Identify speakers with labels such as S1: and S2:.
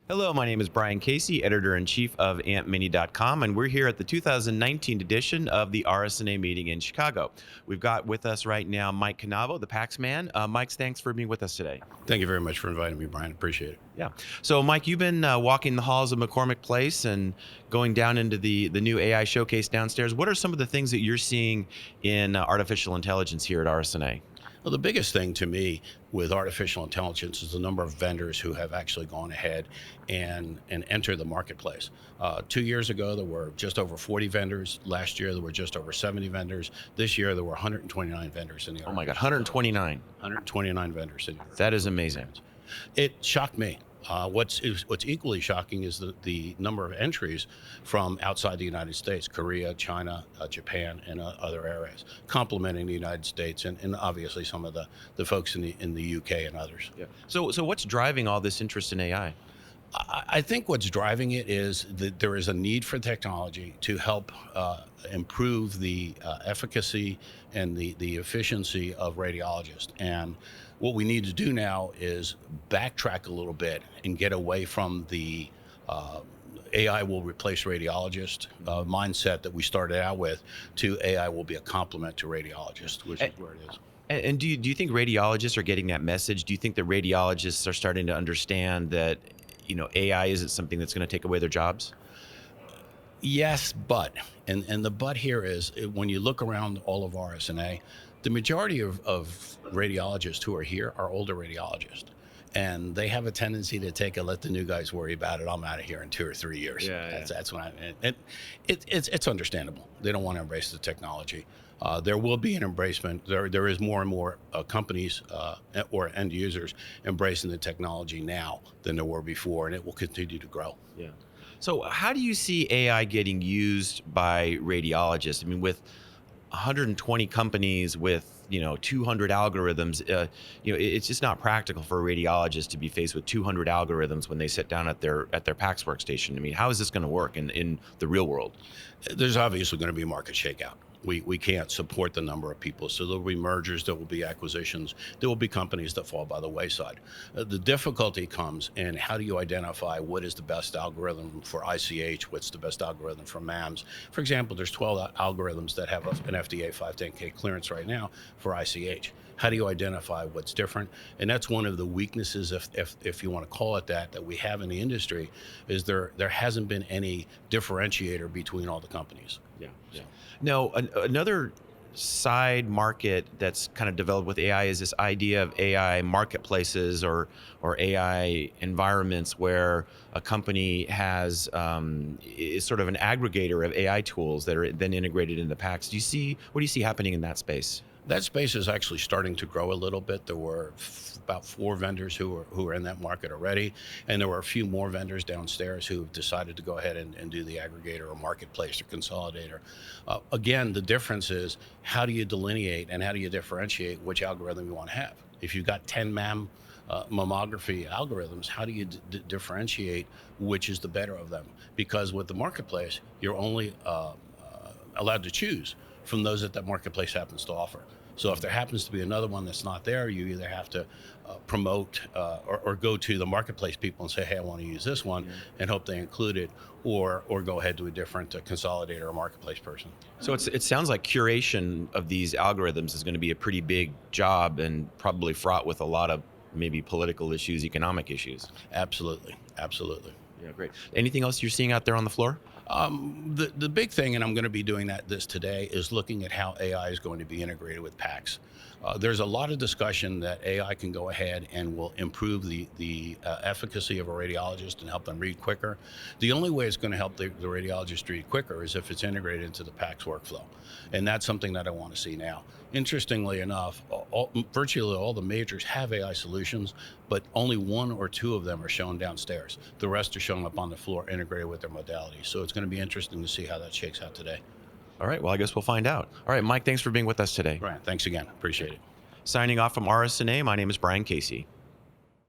S1: Hello, my name is Brian Casey, editor-in-chief of AntMini.com, and we're here at the 2019 edition of the RSNA meeting in Chicago. We've got with us right now Mike Cannavo, the PACSman. Mike, thanks for being with us today.
S2: Thank you very much for inviting me, Brian. Appreciate it.
S1: Yeah. So, Mike, you've been walking the halls of McCormick Place and going down into the new AI showcase downstairs. What are some of the things that you're seeing in artificial intelligence here at RSNA?
S2: Well, the biggest thing to me with artificial intelligence is the number of vendors who have actually gone ahead and entered the marketplace. 2 years ago, there were just over 40 vendors. Last year, there were just over 70 vendors. This year, there were 129 vendors in the
S1: Oh my God, 129.
S2: 129 vendors in the
S1: That is amazing.
S2: It shocked me. What's equally shocking is the number of entries from outside the United States, Korea, China, Japan, and other areas, complementing the United States and obviously some of the folks in the UK and others.
S1: Yeah. So what's driving all this interest in AI?
S2: I think what's driving it is that there is a need for technology to help improve the efficacy and the efficiency of radiologists. And what we need to do now is backtrack a little bit and get away from the AI will replace radiologists mindset that we started out with to AI will be a complement to radiologists, which is where it is.
S1: And do you think radiologists are getting that message? Do you think that radiologists are starting to understand that, AI isn't something that's going to take away their jobs?
S2: Yes, but, and the but here is when you look around all of RSNA, the majority of radiologists who are here are older radiologists. And they have a tendency to let the new guys worry about it. I'm out of here in 2 or 3 years. That's when it's understandable. They don't want to embrace the technology. There will be an embracement. There is more and more companies or end users embracing the technology now than there were before, and it will continue to grow.
S1: Yeah. So how do you see AI getting used by radiologists? I mean, with 120 companies with 200 algorithms, it's just not practical for a radiologist to be faced with 200 algorithms when they sit down at their PACS workstation. I mean, how is this going to work in the real world?
S2: There's obviously going to be a market shakeout. We can't support the number of people. So there will be mergers, there will be acquisitions, there will be companies that fall by the wayside. The difficulty comes in how do you identify what is the best algorithm for ICH, what's the best algorithm for MAMS. For example, there's 12 algorithms that have an FDA 510K clearance right now for ICH. How do you identify what's different? And that's one of the weaknesses, if you want to call it that we have in the industry, is there hasn't been any differentiator between all the companies.
S1: Yeah. Now, another side market that's kind of developed with AI is this idea of AI marketplaces or AI environments where a company has is sort of an aggregator of AI tools that are then integrated into PACS. What do you see happening in that space?
S2: That space is actually starting to grow a little bit. There were about 4 vendors who are in that market already, and there were a few more vendors downstairs who have decided to go ahead and do the aggregator or marketplace or consolidator. Again, the difference is how do you delineate and how do you differentiate which algorithm you want to have? If you've got 10 mammography algorithms, how do you differentiate which is the better of them? Because with the marketplace, you're only allowed to choose from those that marketplace happens to offer. So if there happens to be another one that's not there, you either have to promote or go to the marketplace people and say, hey, I want to use this one, and hope they include it, or go ahead to a different consolidator or marketplace person.
S1: So it sounds like curation of these algorithms is going to be a pretty big job and probably fraught with a lot of maybe political issues, economic issues.
S2: Absolutely.
S1: Yeah, great. Anything else you're seeing out there on the floor?
S2: The big thing, and I'm going to be doing this today, is looking at how AI is going to be integrated with PACS. There's a lot of discussion that AI can go ahead and will improve the efficacy of a radiologist and help them read quicker. The only way it's going to help the radiologist read quicker is if it's integrated into the PACS workflow. And that's something that I want to see now. Interestingly enough, virtually all the majors have AI solutions, but only 1 or 2 of them are shown downstairs. The rest are shown up on the floor integrated with their modality. So it's going to be interesting to see how that shakes out today.
S1: All right, well, I guess we'll find out. All right, Mike, thanks for being with us today.
S2: Right, thanks again. Appreciate it.
S1: Signing off from RSNA, my name is Brian Casey.